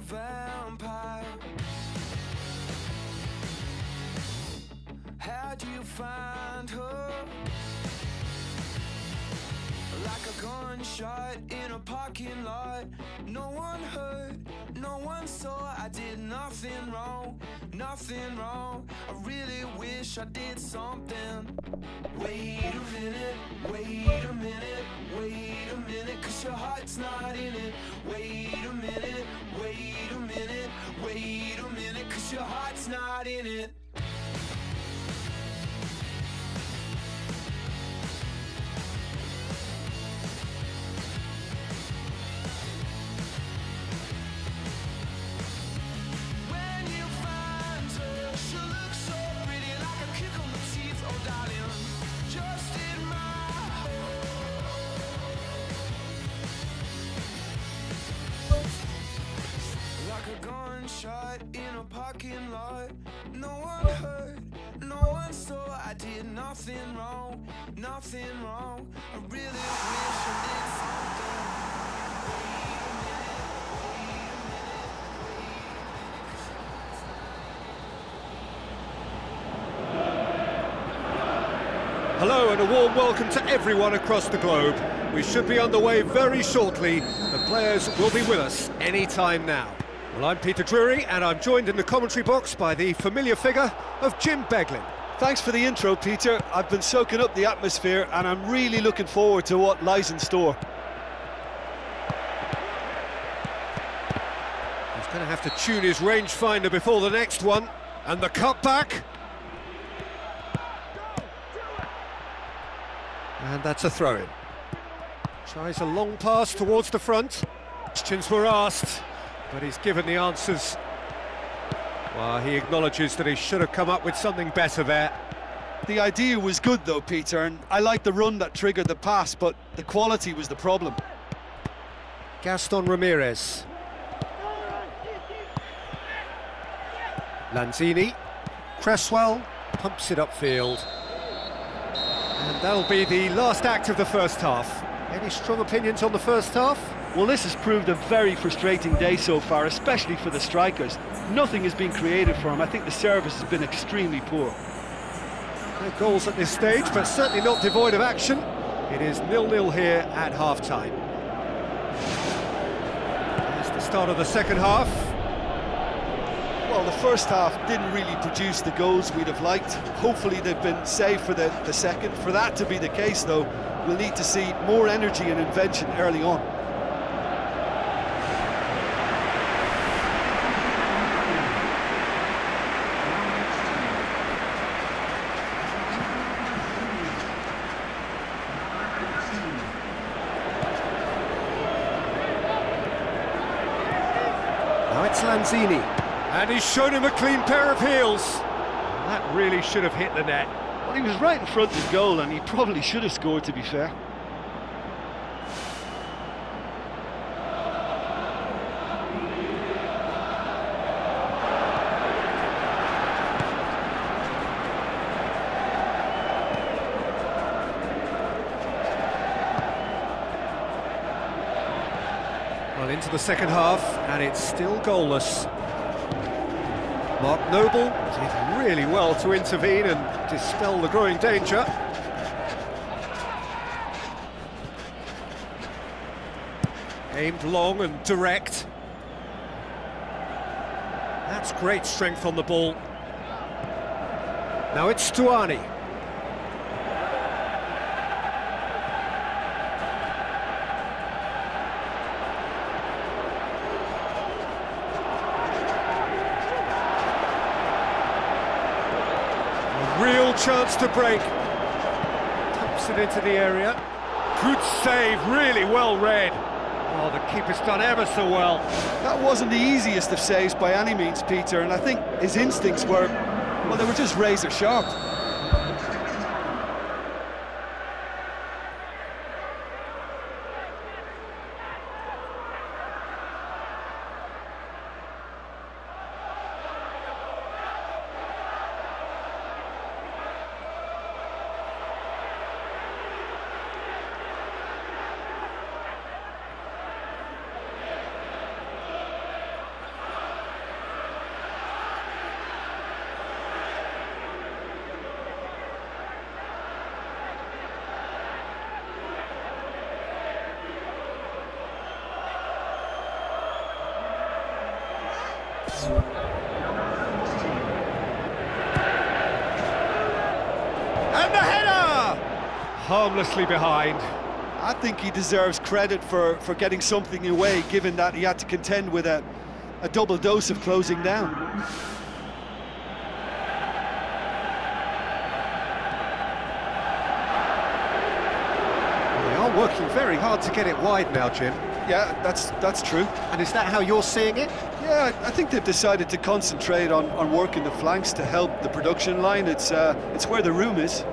vampire. How'd you find her? Like a gunshot in a parking lot. No one heard, no one saw. I did nothing wrong, nothing wrong. I really wish I did something. Wait a minute, wait a minute, wait a minute, 'cause your heart's not in it. Wait a minute, wait a minute, wait a minute, 'cause your heart's not in it. Gunshot in a parking lot. No one heard, no one saw. I did nothing wrong, nothing wrong. I really wish I did something. Hello and a warm welcome to everyone across the globe. We should be underway very shortly. The players will be with us any time now. Well, I'm Peter Drury, and I'm joined in the commentary box by the familiar figure of Jim Beglin. Thanks for the intro, Peter. I've been soaking up the atmosphere, and I'm really looking forward to what lies in store. He's going to have to tune his rangefinder before the next one. And the cutback. And that's a throw-in. Tries a long pass towards the front. Questions were asked, but he's given the answers. Well, he acknowledges that he should have come up with something better there. The idea was good though, Peter, and I like the run that triggered the pass, but the quality was the problem. Gaston Ramirez. Lanzini. Cresswell pumps it upfield. And that'll be the last act of the first half. Any strong opinions on the first half? Well, this has proved a very frustrating day so far, especially for the strikers. Nothing has been created for them. I think the service has been extremely poor. No goals at this stage, but certainly not devoid of action. It is 0-0 here at half-time. There's the start of the second half. Well, the first half didn't really produce the goals we'd have liked. Hopefully they've been saved for the second. For that to be the case, though, we'll need to see more energy and invention early on. Now it's Lanzini. And he's shown him a clean pair of heels. That really should have hit the net. Well, he was right in front of the goal, and he probably should have scored, to be fair. Well, into the second half, and it's still goalless. Mark Noble did really well to intervene and dispel the growing danger. Aimed long and direct. That's great strength on the ball. Now it's Stuani. Real chance to break. Pumps it into the area. Good save, really well read. Oh, the keeper's done ever so well. That wasn't the easiest of saves by any means, Peter, and I think his instincts were, well, they were just razor sharp. And the header! Harmlessly behind. I think he deserves credit for getting something away, given that he had to contend with a double dose of closing down. They are working very hard to get it wide now, Jim. Yeah, that's true. And is that how you're seeing it? Yeah, I think they've decided to concentrate on working the flanks to help the production line. It's where the room is.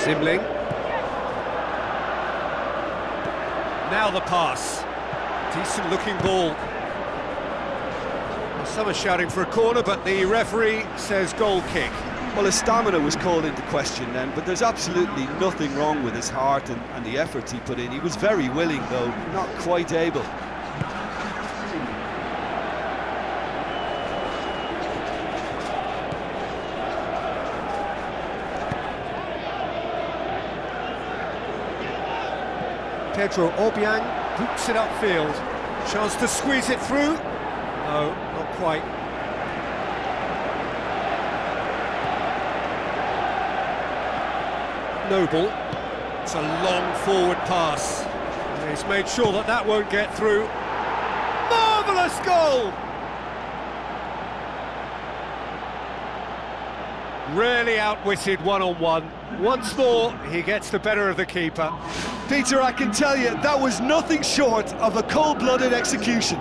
Zimling. Now the pass. Decent looking ball. Well, some are shouting for a corner, but the referee says goal kick. Well, his stamina was called into question then, but there's absolutely nothing wrong with his heart and the efforts he put in. He was very willing, though, not quite able. Pedro Obiang boots it upfield. Chance to squeeze it through. No, not quite. Noble. It's a long forward pass. And he's made sure that that won't get through. Marvellous goal! Really outwitted one-on-one. Once more, he gets the better of the keeper. Peter, I can tell you, that was nothing short of a cold-blooded execution.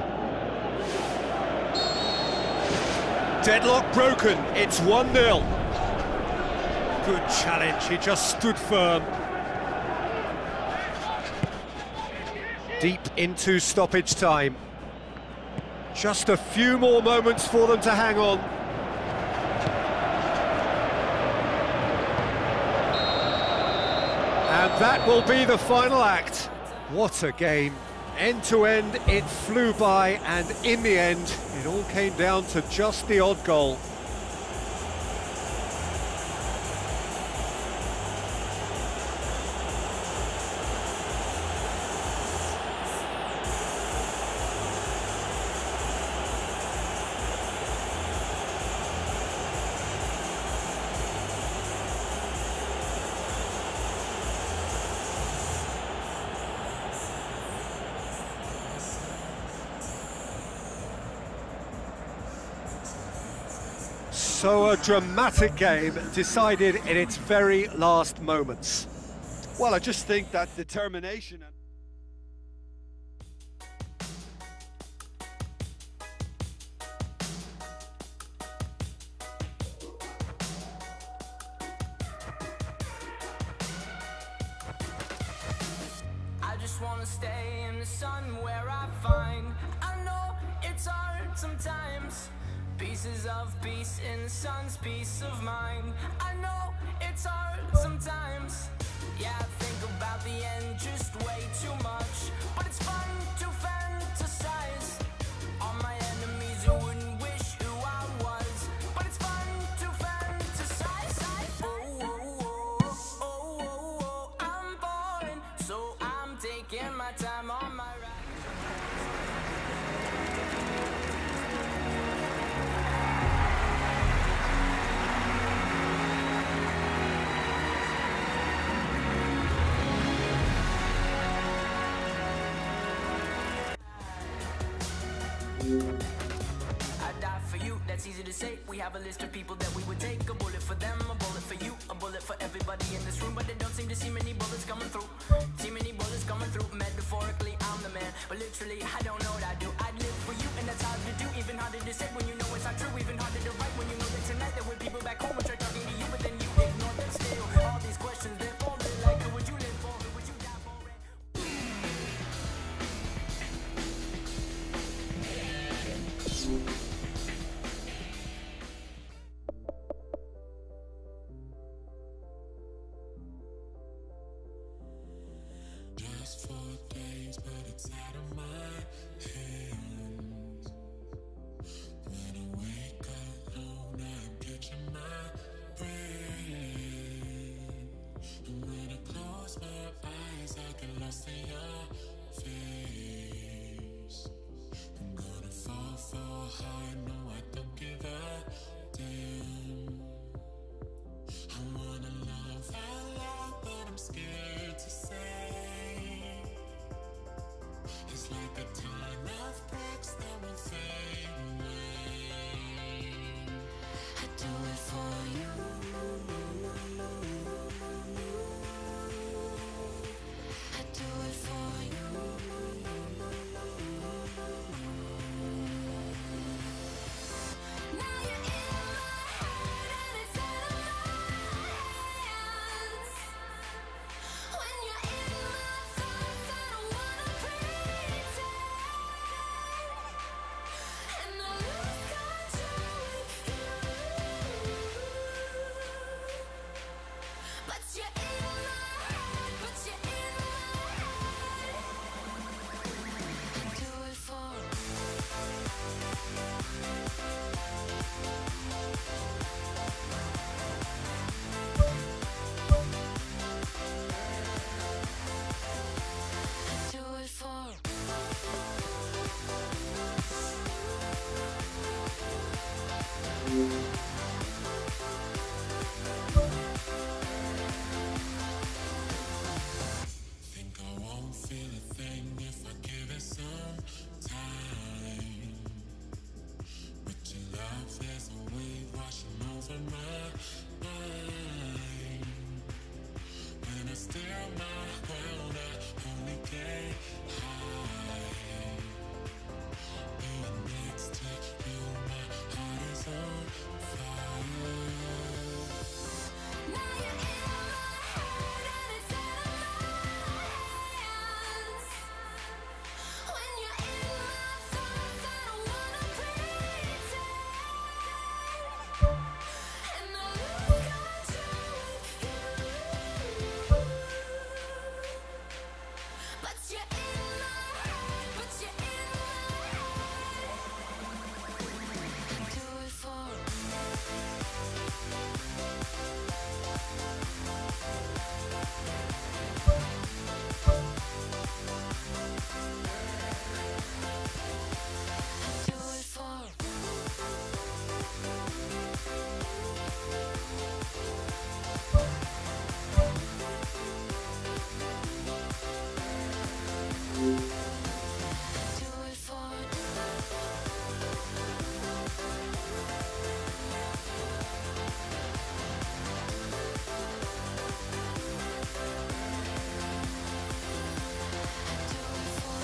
Deadlock broken, it's 1-0. Good challenge, he just stood firm. Deep into stoppage time. Just a few more moments for them to hang on. And that will be the final act. What a game. End to end, it flew by, and in the end, it all came down to just the odd goal. So a dramatic game decided in its very last moments. Well, I just think that determination... I just wanna stay in the sun where I find I know it's hard sometimes. Pieces of peace in the sun's peace of mind. I know it's hard sometimes. Yeah, I think about the end just way too much. But it's fun to fantasize on my enemies who wouldn't wish who I was. But it's fun to fantasize. Oh, oh, oh, oh, oh, oh, I'm falling, so I'm taking my time on my ride. I die for you, that's easy to say. We have a list of people that we would take. A bullet for them, a bullet for you, a bullet for everybody in this room. But they don't seem to see many bullets coming through. See many bullets coming through. Metaphorically, I'm the man, but literally, I don't know what I do. I live for you, and that's hard to do. Even harder to say when you know it's not true. Even harder to write when you know that tonight there were people back home who tried talking to you, but then you ignore them still. All these questions, they're falling like, who would you live for? Who would you die for? Just 4 days, but it's out of my hands. When I wake up alone, I'm catching my breath. And when I close my eyes, I get lost see your face. I'm gonna fall hard, no I don't give a damn. I wanna love out loud, but I'm scared to say. It's like a ton of bricks that will fade away. I do it for you. I do it for you. Now you're in my heart and it's out of my hands. When you're in my thoughts, I don't wanna pretend, and I lose control with you. But you're in my head, but you're in my head. I do it for. I do it for. Think I won't feel a thing if I give it some time. But your love, there's a wave washing over my mind. When I stare my ground, I only get high. Being next to you, my heart is on fire. Now you're in my heart and it's out of my hands. When you're in my thoughts, I don't wanna pretend, and I lose control with you. But you're in my head, but you're in my head. I do it for. I do it for. I do it for.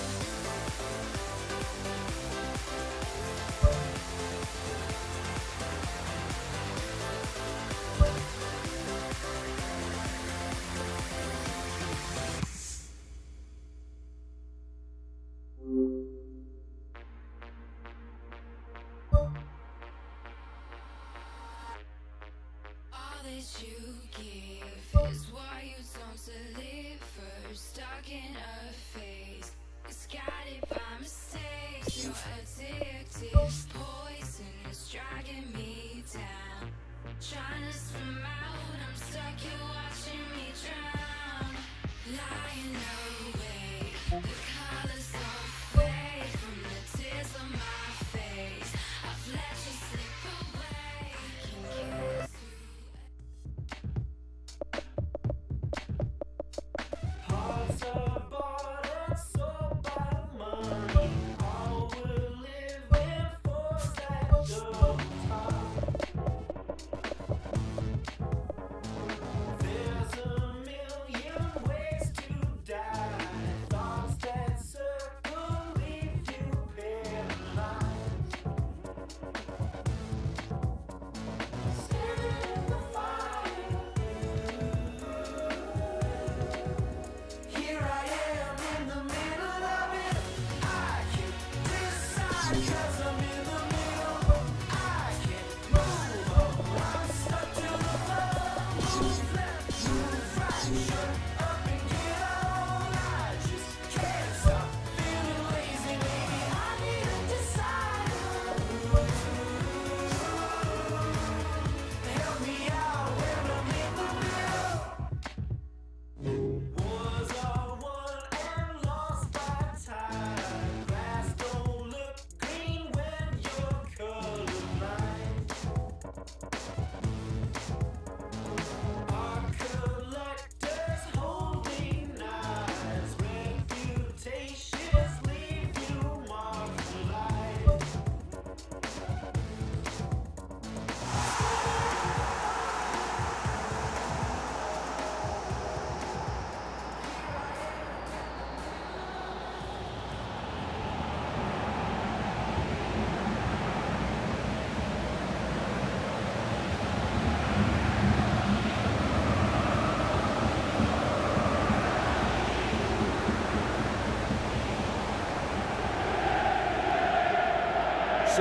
All that you give is why you don't deliver. Stuck in a phase, it's guided by mistakes. You're addictive, poison is dragging me down. Trying to swim out, I'm stuck here watching me drown. Lying awake, the colors don't fade from the tears on my face. I've let you slip away. Can kiss you. Hearts are bought and sold by money. All we're living for's that double time. There's a million ways to die. Thoughts that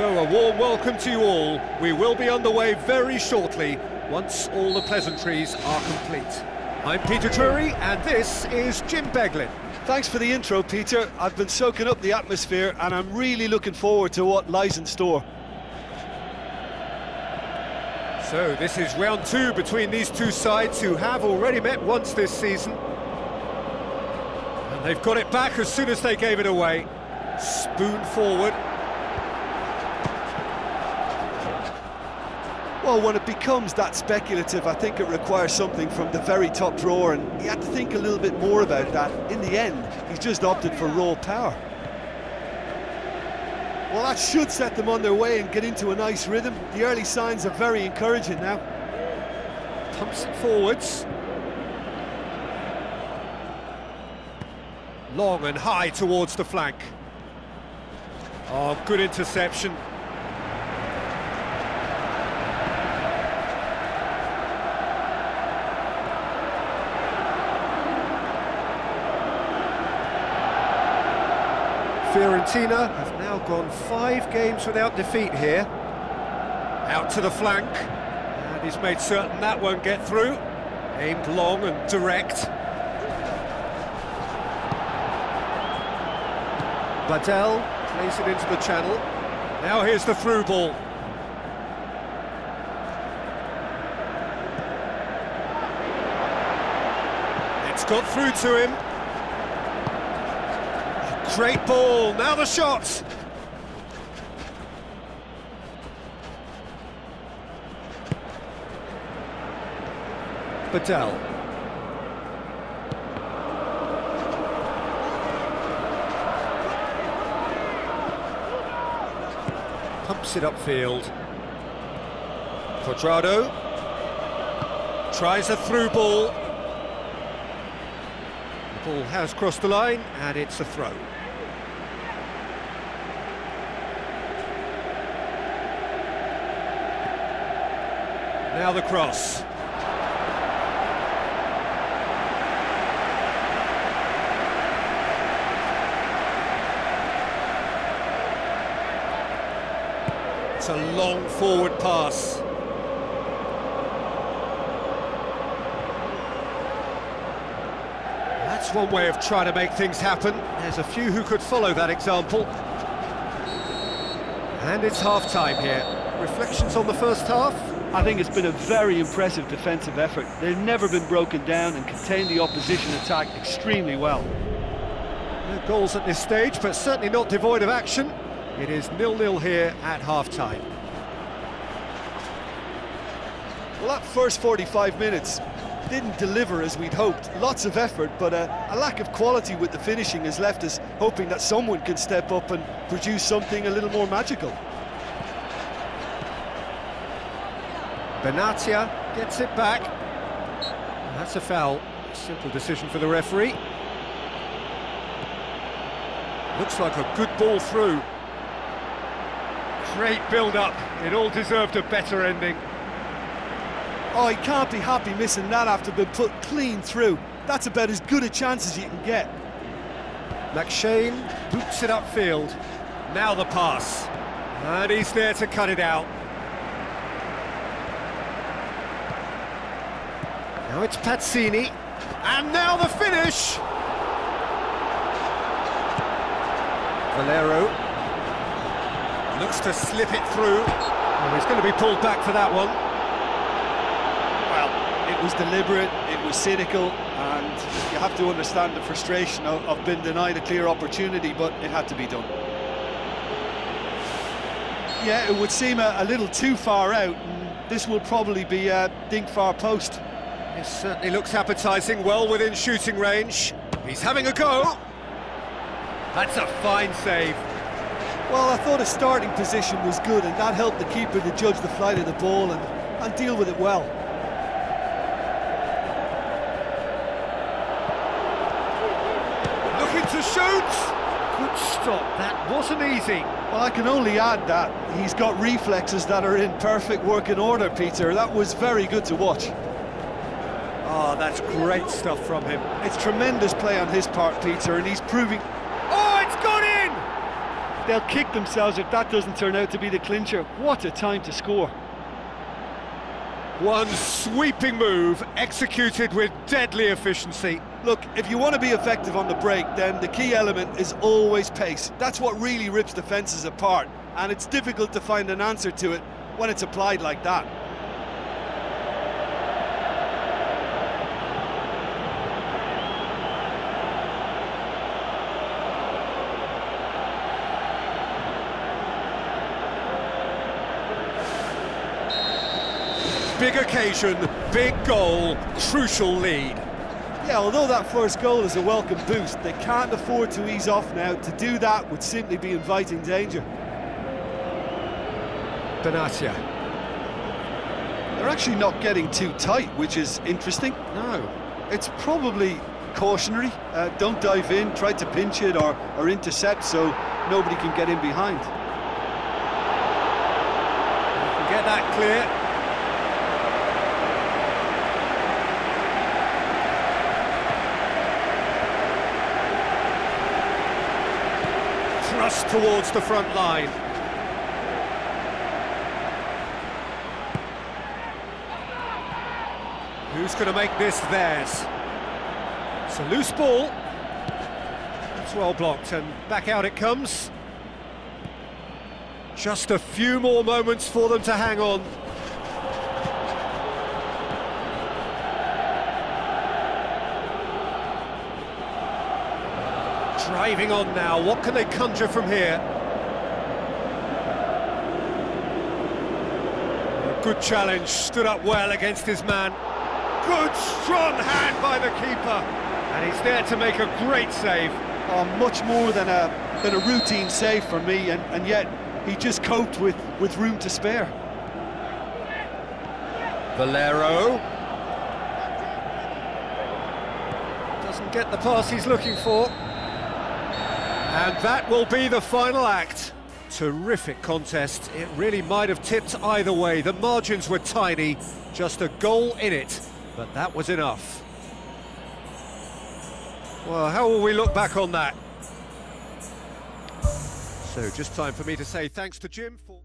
So a warm welcome to you all. We will be underway very shortly, once all the pleasantries are complete. I'm Peter Drury, and this is Jim Beglin. Thanks for the intro, Peter. I've been soaking up the atmosphere and I'm really looking forward to what lies in store. So this is round two between these two sides who have already met once this season. And they've got it back as soon as they gave it away. Spoon forward. Well, when it becomes that speculative, I think it requires something from the very top drawer, and he had to think a little bit more about that. In the end, he's just opted for raw power. Well, that should set them on their way and get into a nice rhythm. The early signs are very encouraging now. Pumps it forwards. Long and high towards the flank. Oh, good interception. Fiorentina have now gone 5 games without defeat here. Out to the flank, and he's made certain that won't get through. Aimed long and direct. Badel plays it into the channel. Now here's the through ball. It's got through to him. Great ball, now the shot! Badel. Pumps it upfield. Quadrado. Tries a through ball. The ball has crossed the line, and it's a throw. Now the cross. It's a long forward pass. That's one way of trying to make things happen. There's a few who could follow that example. And it's half-time here. Reflections on the first half? I think it's been a very impressive defensive effort. They've never been broken down and contained the opposition attack extremely well. No goals at this stage, but certainly not devoid of action. It is 0-0 here at half-time. Well, that first 45 minutes didn't deliver as we'd hoped. Lots of effort, but a lack of quality with the finishing has left us hoping that someone can step up and produce something a little more magical. Benatia gets it back. That's a foul. Simple decision for the referee. Looks like a good ball through. Great build-up. It all deserved a better ending. Oh, he can't be happy missing that after being put clean through. That's about as good a chance as you can get. McShane boots it upfield. Now the pass. And he's there to cut it out. Now it's Pazzini, and now the finish! Valero looks to slip it through. Oh, he's going to be pulled back for that one. Well, it was deliberate, it was cynical, and you have to understand the frustration of being denied a clear opportunity, but it had to be done. Yeah, it would seem a little too far out, and this will probably be a dink far post. It certainly looks appetising, well within shooting range. He's having a go. That's a fine save. Well, I thought his starting position was good, and that helped the keeper to judge the flight of the ball and deal with it well. Looking to shoot. Good stop, that wasn't easy. Well, I can only add that he's got reflexes that are in perfect working order, Peter. That was very good to watch. Oh, that's great stuff from him. It's tremendous play on his part, Peter, and he's proving... Oh, it's gone in! They'll kick themselves if that doesn't turn out to be the clincher. What a time to score. One sweeping move, executed with deadly efficiency. Look, if you want to be effective on the break, then the key element is always pace. That's what really rips defences apart, and it's difficult to find an answer to it when it's applied like that. Big occasion, big goal, crucial lead. Yeah, although that first goal is a welcome boost, they can't afford to ease off now. To do that would simply be inviting danger. Benatia. They're actually not getting too tight, which is interesting. No. It's probably cautionary. Don't dive in, try to pinch it or intercept so nobody can get in behind. Get that clear. Thrust towards the front line. Who's going to make this theirs? It's a loose ball. It's well blocked, and back out it comes. Just a few more moments for them to hang on. Driving on now, what can they conjure from here? A good challenge, stood up well against his man. Good, strong hand by the keeper. And he's there to make a great save. Oh, much more than a routine save for me, and yet he just coped with room to spare. Valero. Doesn't get the pass he's looking for. And that will be the final act. Terrific contest. It really might have tipped either way. The margins were tiny, just a goal in it, but that was enough. Well, how will we look back on that? So, just time for me to say thanks to Jim for...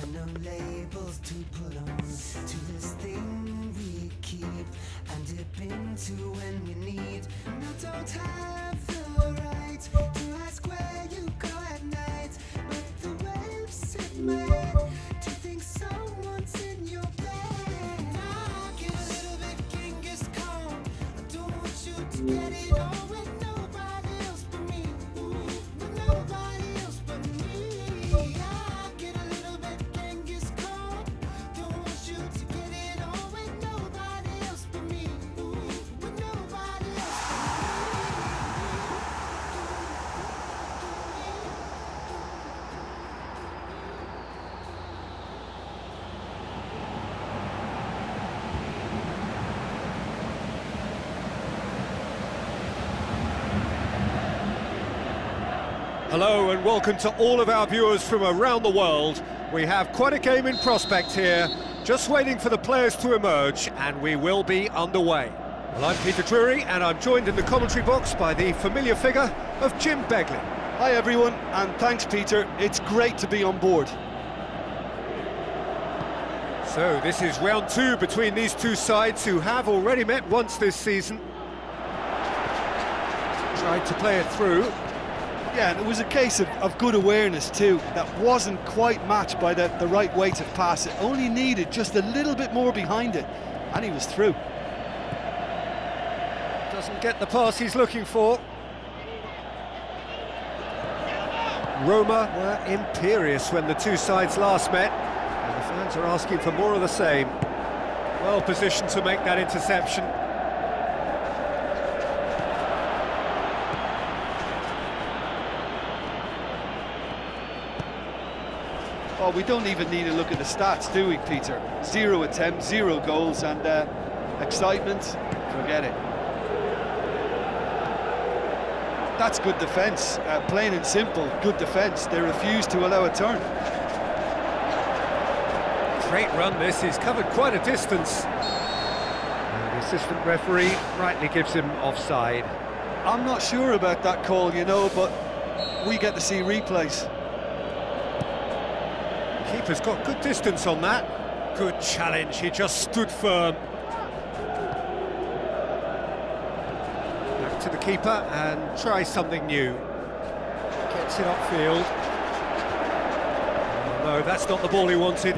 And no labels to put on to this thing we keep and dip into when we need. No, don't have the right to ask where you go at night, but the waves sit my head to think someone's in your bed. I get a little bit Genghis Khan. I don't want you to get it on with nobody else but me, with nobody else but me. Hello and welcome to all of our viewers from around the world. We have quite a game in prospect here, just waiting for the players to emerge, and we will be underway. Well, I'm Peter Drury, and I'm joined in the commentary box by the familiar figure of Jim Begley. Hi everyone, and thanks Peter, it's great to be on board. So this is round two between these two sides who have already met once this season. Tried to play it through. Yeah, and it was a case of good awareness too. That wasn't quite matched by the right weight of pass. It only needed just a little bit more behind it, and he was through. Doesn't get the pass he's looking for. Roma were imperious when the two sides last met, and the fans are asking for more of the same. Well positioned to make that interception. Oh, we don't even need to look at the stats, do we, Peter? 0 attempts, 0 goals, and excitement, forget it. That's good defence, plain and simple, good defence. They refuse to allow a turn. Great run this, he's covered quite a distance. And the assistant referee rightly gives him offside. I'm not sure about that call, you know, but we get to see replays. Keeper's got good distance on that. Good challenge, he just stood firm. Back to the keeper and try something new. Gets it upfield. Oh, no, that's not the ball he wanted.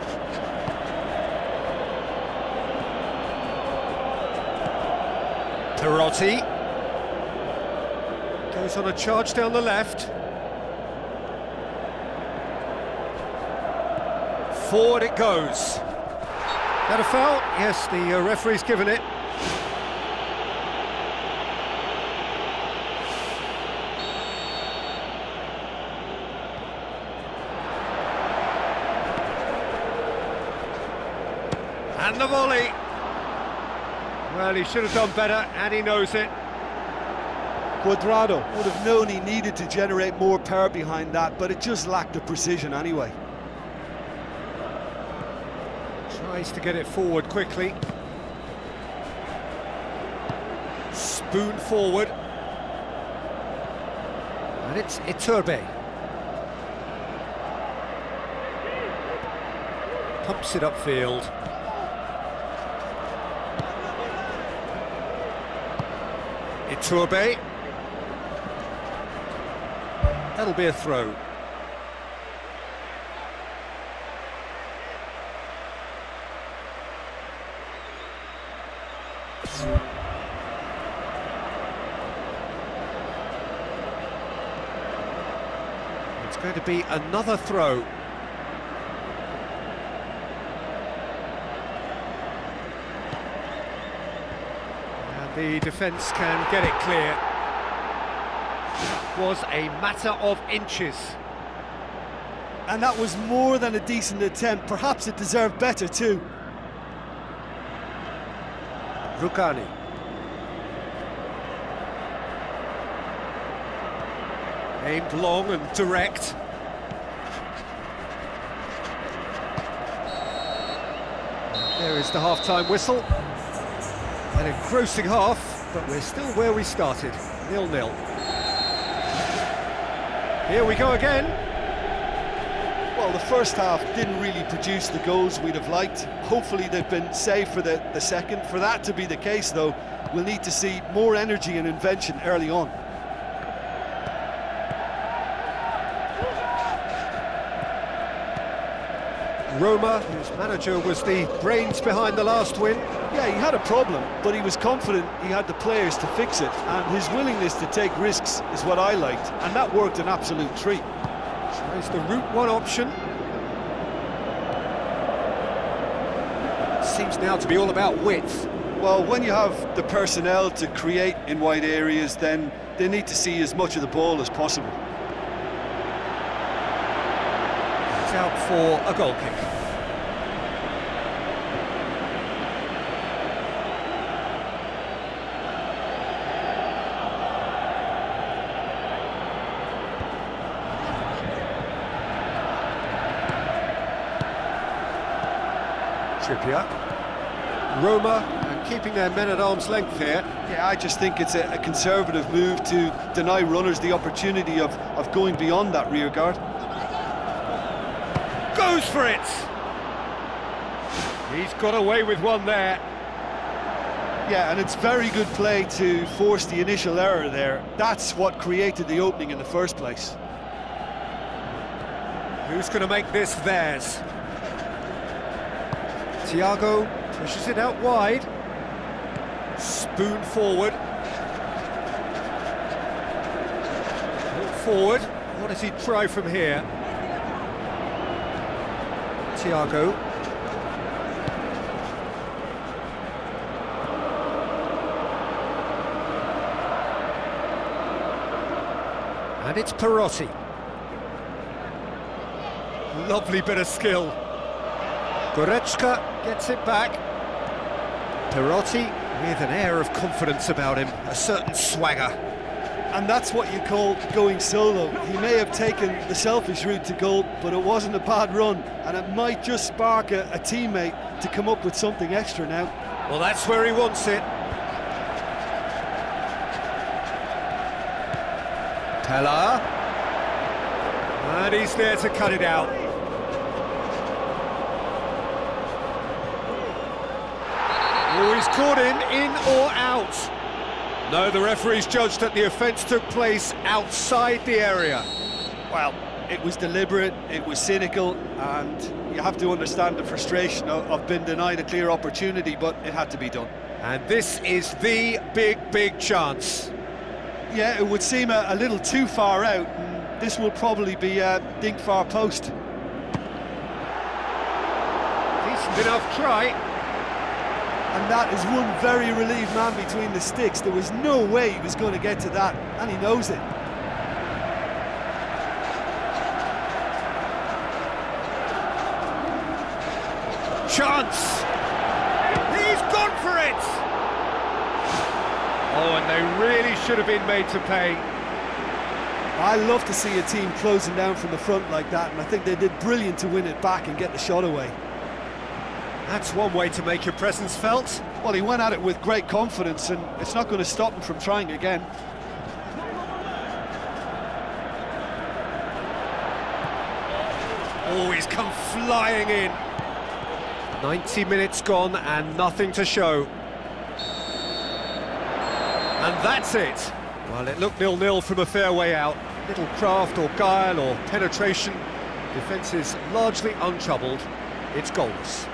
Perotti. Goes on a charge down the left. Forward it goes. That a foul? Yes, the referee's given it. And the volley. Well, he should have done better, and he knows it. Cuadrado would have known he needed to generate more power behind that, but it just lacked the precision anyway. Tries to get it forward quickly. Spoon forward. And it's Iturbe. Pumps it upfield. Iturbe. That'll be a throw. It's going to be another throw. And the defence can get it clear. It was a matter of inches. And that was more than a decent attempt. Perhaps it deserved better too. Rukani. Aimed long and direct. There is the half-time whistle. An engrossing half, but we're still where we started, 0-0. Here we go again. Well, the first half didn't really produce the goals we'd have liked. Hopefully they've been saved for the second. For that to be the case, though, we'll need to see more energy and invention early on. Roma, whose manager was the brains behind the last win. Yeah, he had a problem, but he was confident he had the players to fix it, and his willingness to take risks is what I liked, and that worked an absolute treat. Tries the route one option. Seems now to be all about width. Well, when you have the personnel to create in wide areas, then they need to see as much of the ball as possible. It's out for a goal kick. Trippier. Roma keeping their men at arm's length here. Yeah, I just think it's a conservative move to deny runners the opportunity of going beyond that rear guard. Goes for it! He's got away with one there. Yeah, and it's very good play to force the initial error there. That's what created the opening in the first place. Who's going to make this theirs? Thiago pushes it out wide. Spoon forward. Look forward. What does he try from here? Thiago. And it's Perotti. Lovely bit of skill. Goretzka gets it back. Perotti with an air of confidence about him, a certain swagger. And that's what you call going solo. He may have taken the selfish route to goal, but it wasn't a bad run, and it might just spark a teammate to come up with something extra now. Well, that's where he wants it. Pella. And he's there to cut it out. Oh, he's caught in or out? No, the referee's judged that the offence took place outside the area. Well, it was deliberate, it was cynical, and you have to understand the frustration of being denied a clear opportunity, but it had to be done. And this is the big chance. Yeah, it would seem a little too far out, and this will probably be a dink far post. Decent enough try. And that is one very relieved man between the sticks. There was no way he was going to get to that, and he knows it. Chance! He's gone for it! Oh, and they really should have been made to pay. I love to see a team closing down from the front like that, and I think they did brilliant to win it back and get the shot away. That's one way to make your presence felt. Well, he went at it with great confidence, and it's not going to stop him from trying again. Oh, he's come flying in. 90 minutes gone and nothing to show. And that's it. Well, it looked 0-0 from a fair way out. Little craft or guile or penetration. Defence is largely untroubled. It's goalless.